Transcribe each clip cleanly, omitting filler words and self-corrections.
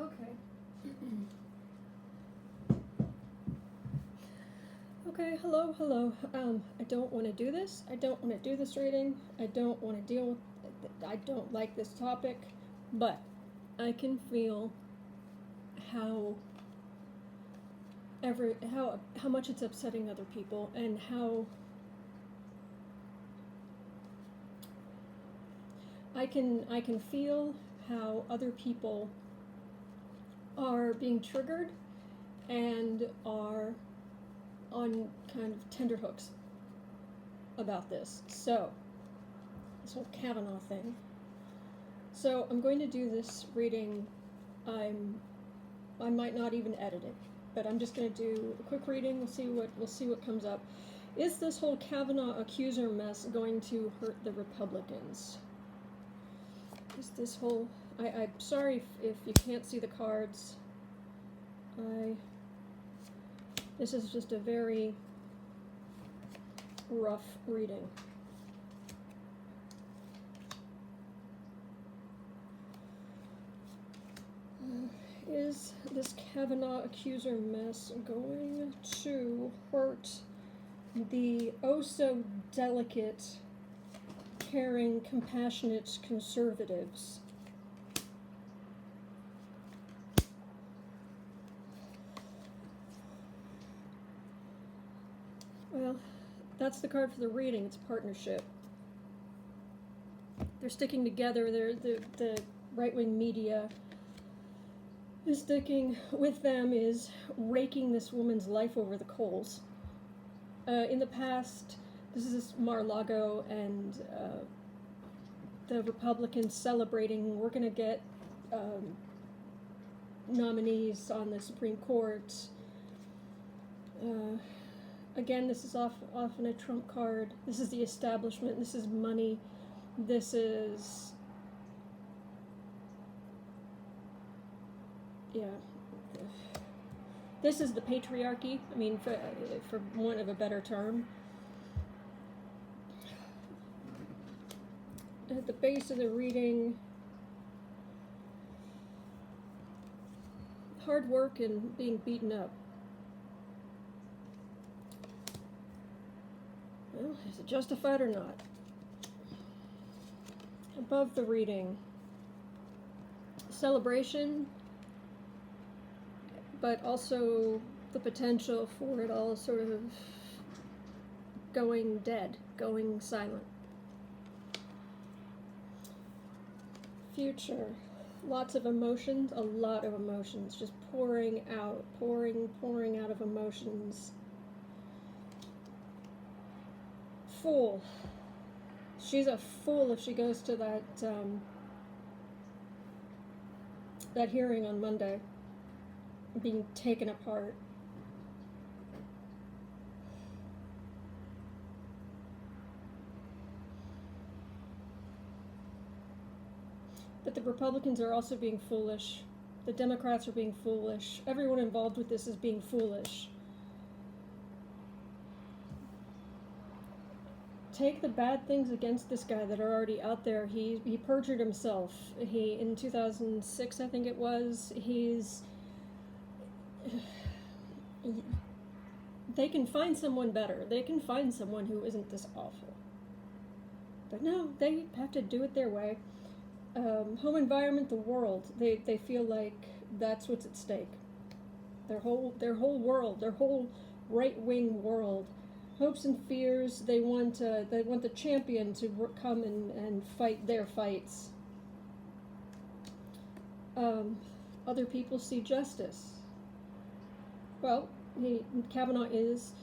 Okay. Okay, hello. I don't want to do this. I don't want to do this reading. I don't want to deal with I don't like this topic, but I can feel how how much it's upsetting other people, and how I can feel how other people are being triggered and are on kind of tenterhooks about this. So, this whole Kavanaugh thing. So I'm going to do this reading. I might not even edit it, but I'm just going to do a quick reading. We'll see what comes up. Is this whole Kavanaugh accuser mess going to hurt the Republicans? Is this whole I'm sorry if you can't see the cards. This is just a very rough reading. Is this Kavanaugh accuser mess going to hurt the oh-so delicate, caring, compassionate conservatives? Well, that's the card for the reading. It's partnership. They're sticking together. The right-wing media is sticking with them, is raking this woman's life over the coals. In the past, this is Mar-a-Lago and the Republicans celebrating, we're going to get nominees on the Supreme Court. Again, this is often a trump card. This is the establishment. This is money. This is, this is the patriarchy. I mean, for want of a better term. At the base of the reading, hard work and being beaten up. Well, is it justified or not? Above the reading, celebration, but also the potential for it all sort of going dead, going silent. Future, lots of emotions, a lot of emotions, just pouring out of emotions. Fool. She's a fool if she goes to that hearing on Monday, being taken apart. But the Republicans are also being foolish. The Democrats are being foolish. Everyone involved with this is being foolish. Take the bad things against this guy that are already out there. He perjured himself. In 2006, I think it was, they can find someone better. They can find someone who isn't this awful. But no, they have to do it their way. Home environment, the world, they feel like that's what's at stake. Their whole world, their whole right-wing world. Hopes and fears, they want the champion to come and fight their fights. Other people see justice. Well, Kavanaugh is,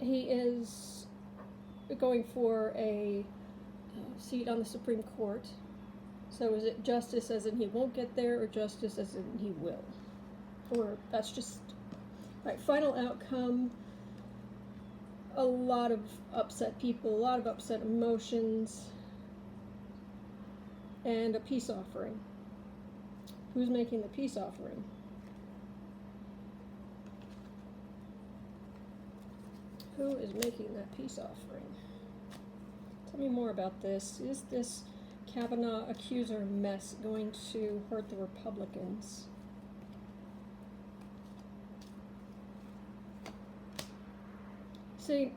he is going for a seat on the Supreme Court. So is it justice as in he won't get there, or justice as in he will? Or that's just... Right, final outcome, a lot of upset people, a lot of upset emotions, and a peace offering. Who's making the peace offering? Who is making that peace offering? Tell me more about this. Is this Kavanaugh Accuser mess going to hurt the Republicans? See,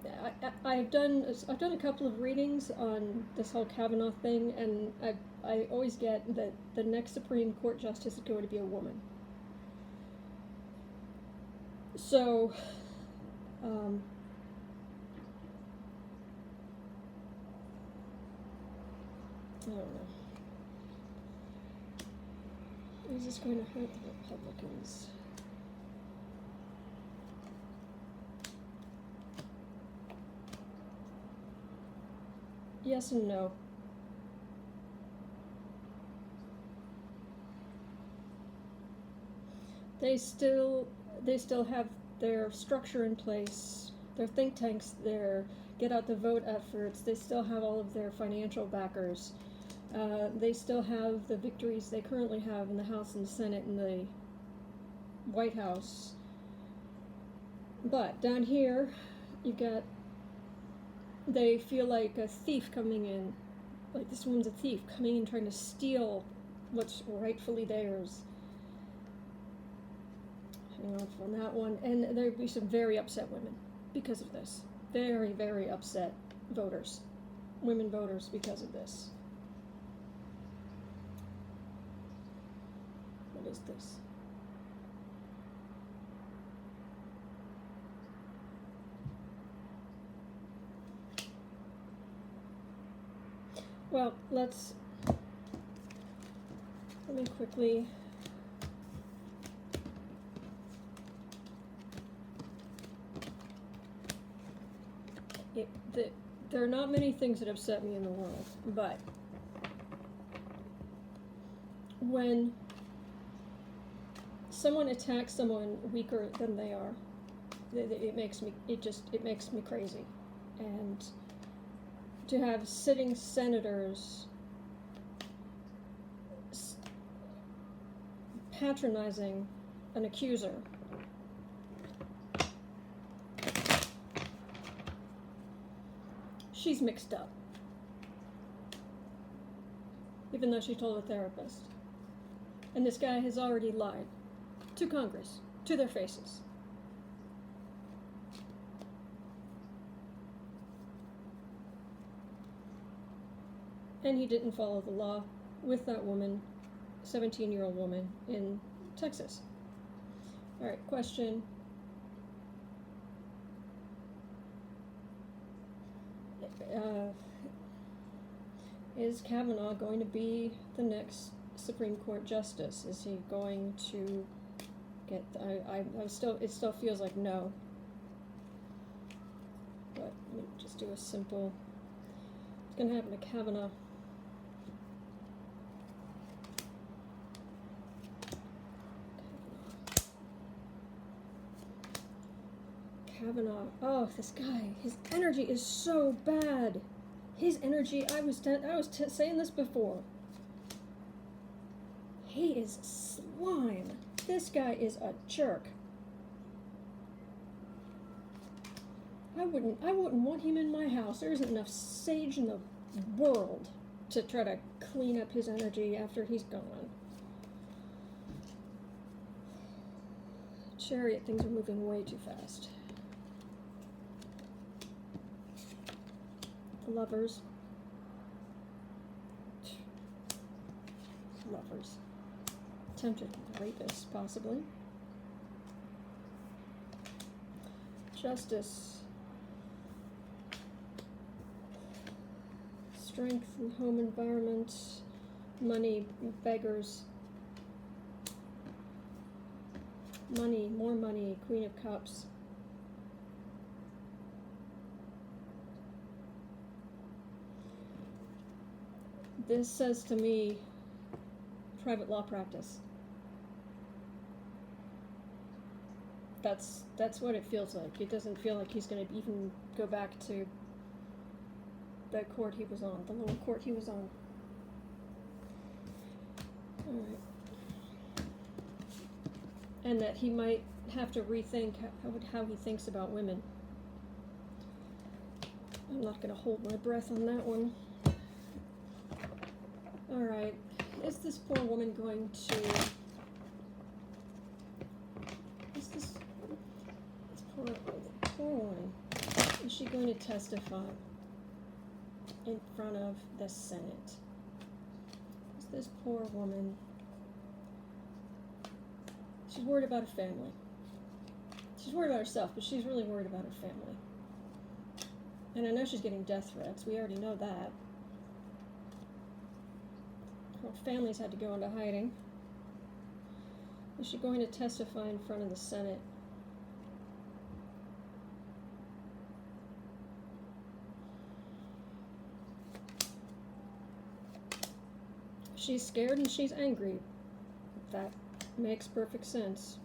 I've done a couple of readings on this whole Kavanaugh thing, and I always get that the next Supreme Court justice is going to be a woman. So, I don't know. Is this going to hurt the Republicans? Yes and no. They still have their structure in place, their think tanks, their get out the vote efforts. They still have all of their financial backers. They still have the victories they currently have in the House and the Senate and the White House. But down here, you've got, they feel like a thief coming in, like this woman's a thief, coming in trying to steal what's rightfully theirs. Hang on that one. And there'd be some very upset women because of this. Very, very upset voters, women voters, because of this. What is this? Well, let me quickly there are not many things that upset me in the world, but when someone attacks someone weaker than they are, it makes me crazy. And to have sitting senators patronizing an accuser, she's mixed up, even though she told a therapist. And this guy has already lied to Congress, to their faces. And he didn't follow the law with that woman, 17-year-old woman in Texas. All right, question. Is Kavanaugh going to be the next Supreme Court justice? Is he going to get? It still feels like no. But let me just do a simple. What's going to happen to Kavanaugh? Kavanaugh. Oh, this guy. His energy is so bad. His energy. I was saying this before. He is slime. This guy is a jerk. I wouldn't want him in my house. There isn't enough sage in the world to try to clean up his energy after he's gone. Chariot, things are moving way too fast. Lovers. Attempted rapist, possibly. Justice. Strength and home environment. Money, beggars. Money, more money, Queen of Cups. This says to me, private law practice. That's what it feels like. It doesn't feel like he's going to even go back to the court he was on, the lower court he was on. All right. And that he might have to rethink how he thinks about women. I'm not going to hold my breath on that one. Alright, is this poor woman going to... this poor woman, is she going to testify in front of the Senate? Is this poor woman... She's worried about her family. She's worried about herself, but she's really worried about her family. And I know she's getting death threats. We already know that. Her family's had to go into hiding. Is she going to testify in front of the Senate? She's scared and she's angry. That makes perfect sense.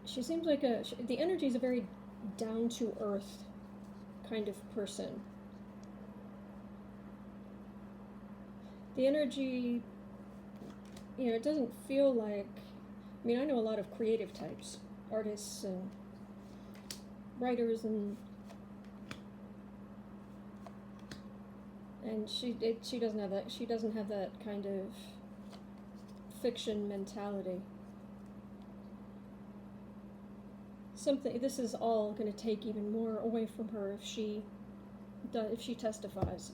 She seems like the energy is a very down-to-earth kind of person. The energy, it doesn't feel like, I know a lot of creative types, artists and writers, and she doesn't have that. She doesn't have that kind of fiction mentality. This is all going to take even more away from her if she testifies.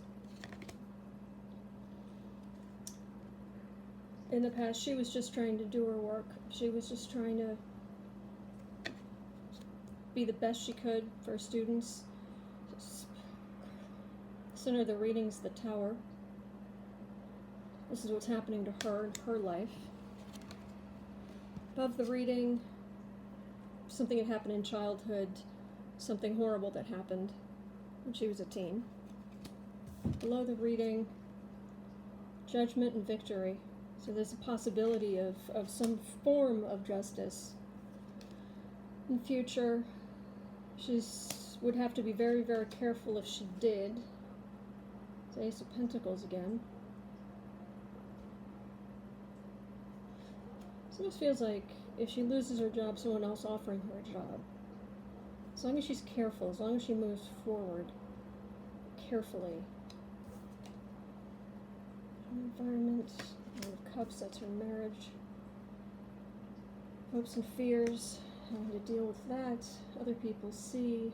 In the past, she was just trying to do her work. She was just trying to be the best she could for her students. Center of the reading's the Tower. This is what's happening to her in her life. Above the reading, something had happened in childhood, something horrible that happened when she was a teen. Below the reading, judgment and victory. So there's a possibility of some form of justice. In future, would have to be very, very careful if she did. It's Ace of Pentacles again. It almost feels like if she loses her job, someone else offering her a job. As long as she's careful, as long as she moves forward carefully. Environment, Nine of Cups, that's her marriage. Hopes and fears, having to deal with that. Other people see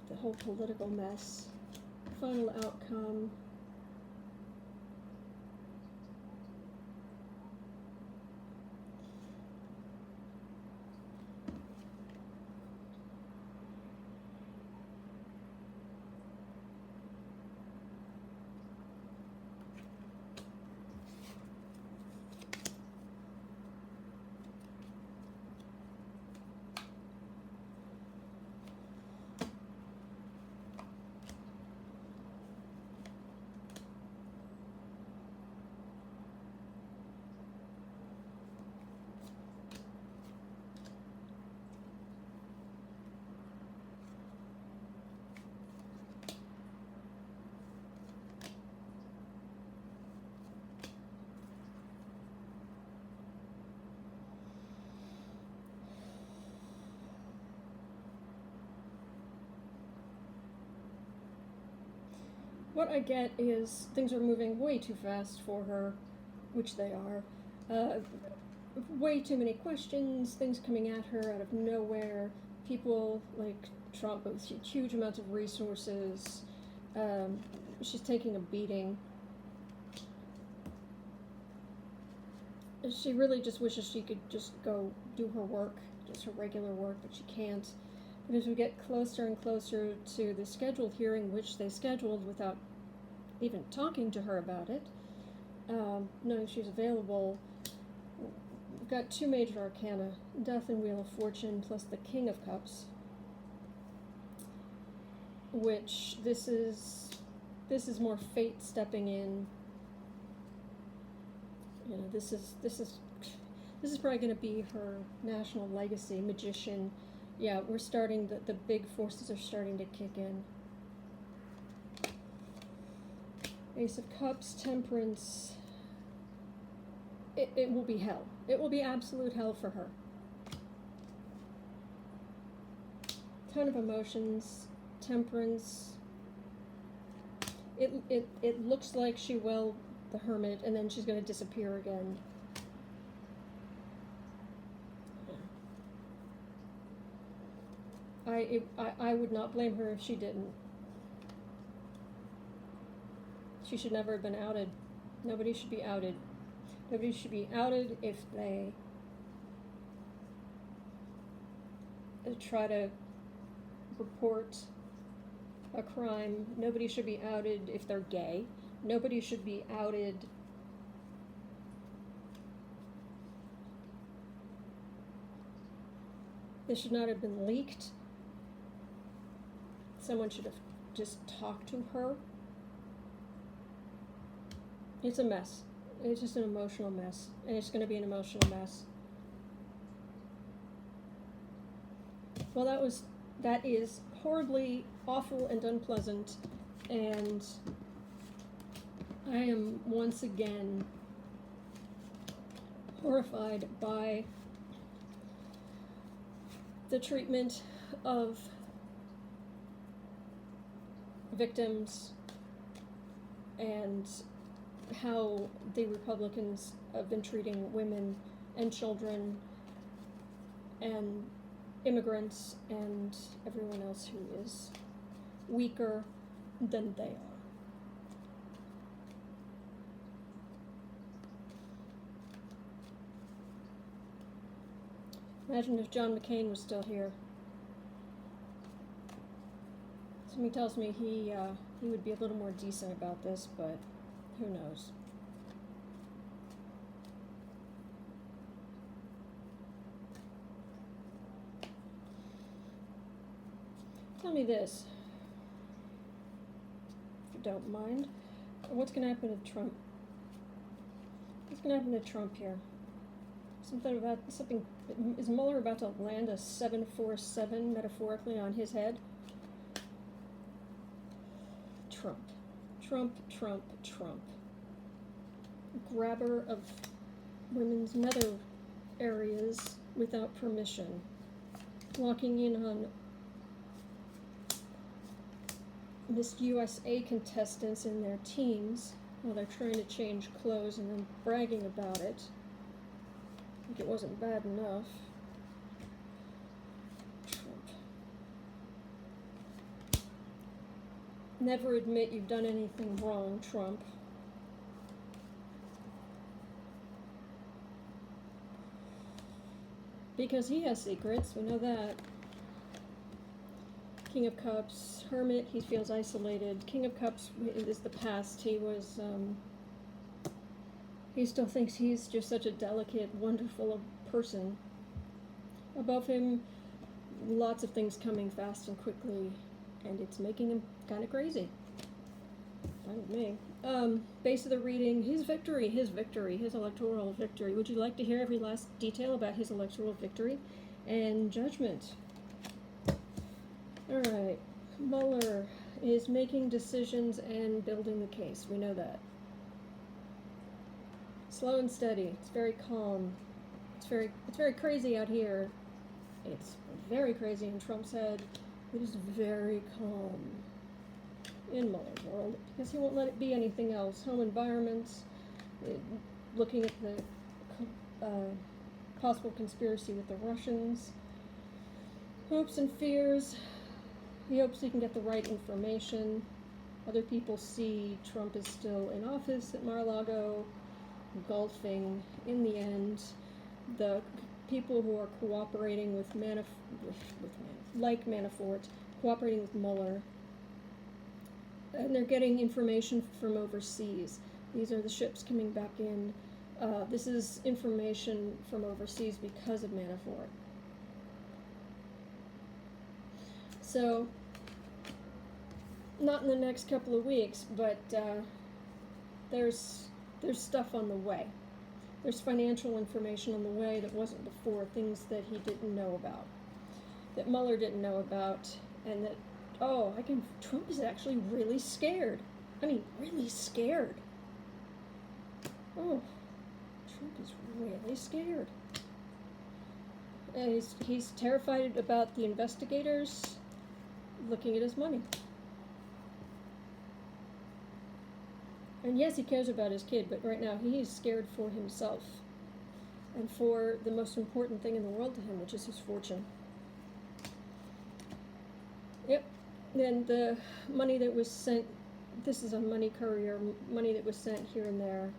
the whole political mess. Final outcome. What I get is things are moving way too fast for her, which they are. Way too many questions, things coming at her out of nowhere. People like Trump with huge amounts of resources. She's taking a beating. She really just wishes she could just go do her work, just her regular work, but she can't. But as we get closer and closer to the scheduled hearing, which they scheduled without even talking to her about it, knowing she's available, we've got two major arcana, Death and Wheel of Fortune, plus the King of Cups, which this is more fate stepping in. This is probably going to be her national legacy, magician. Yeah, we're starting, the big forces are starting to kick in. Ace of Cups, Temperance. it will be hell. It will be absolute hell for her. Ton of emotions, temperance. It looks like she will, the Hermit, and then she's going to disappear again. I would not blame her if she didn't. She should never have been outed. Nobody should be outed. Nobody should be outed if they try to report a crime. Nobody should be outed if they're gay. Nobody should be outed this should not have been leaked. Someone should have just talked to her. It's a mess. It's just an emotional mess, and it's going to be an emotional mess. Well, that is horribly awful and unpleasant, and I am once again horrified by the treatment of victims and how the Republicans have been treating women and children and immigrants and everyone else who is weaker than they are. Imagine if John McCain was still here. Somebody tells me he would be a little more decent about this, but who knows? Tell me this, if you don't mind. What's going to happen to Trump? What's going to happen to Trump here? Something. Is Mueller about to land a 747 metaphorically on his head? Trump. Grabber of women's nether areas without permission. Walking in on Miss USA contestants in their teens while they're trying to change clothes and then bragging about it. I think it wasn't bad enough. Never admit you've done anything wrong, Trump. Because he has secrets, we know that. King of Cups, Hermit, he feels isolated. King of Cups is the past. He still thinks he's just such a delicate, wonderful person. Above him, lots of things coming fast and quickly, and it's making him kind of crazy. Fine with me. Base of the reading, his electoral victory. Would you like to hear every last detail about his electoral victory? And judgment. Alright, Mueller is making decisions and building the case. We know that. Slow and steady. It's very calm. It's very crazy out here. It's very crazy in Trump's head. It is very calm in Mueller's world because he won't let it be anything else. Home environments, looking at the possible conspiracy with the Russians, hopes and fears. He hopes he can get the right information. Other people see Trump is still in office at Mar-a-Lago, golfing. In the end, the people who are cooperating with Manafort, cooperating with Mueller, and they're getting information from overseas. These are the ships coming back in. This is information from overseas because of Manafort. So, not in the next couple of weeks, but there's stuff on the way. There's financial information on the way that wasn't before, things that he didn't know about, that Mueller didn't know about, and that, Trump is actually really scared. I mean, really scared. Oh, Trump is really scared. And he's terrified about the investigators looking at his money. And yes, he cares about his kid, but right now he is scared for himself and for the most important thing in the world to him, which is his fortune. Yep. And the money that was sent, this is a money courier, money that was sent here and there.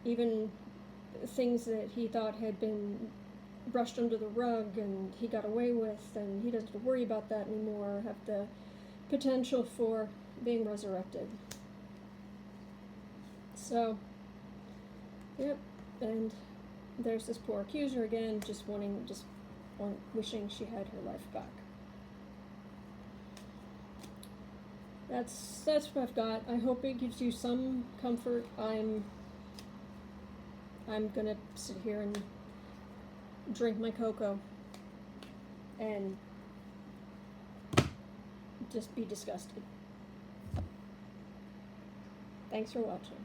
Even things that he thought had been brushed under the rug and he got away with, and he doesn't have to worry about that anymore, have the potential for being resurrected. So, yep, and there's this poor accuser again, wishing she had her life back. That's what I've got. I hope it gives you some comfort. I'm gonna sit here and drink my cocoa and just be disgusted. Thanks for watching.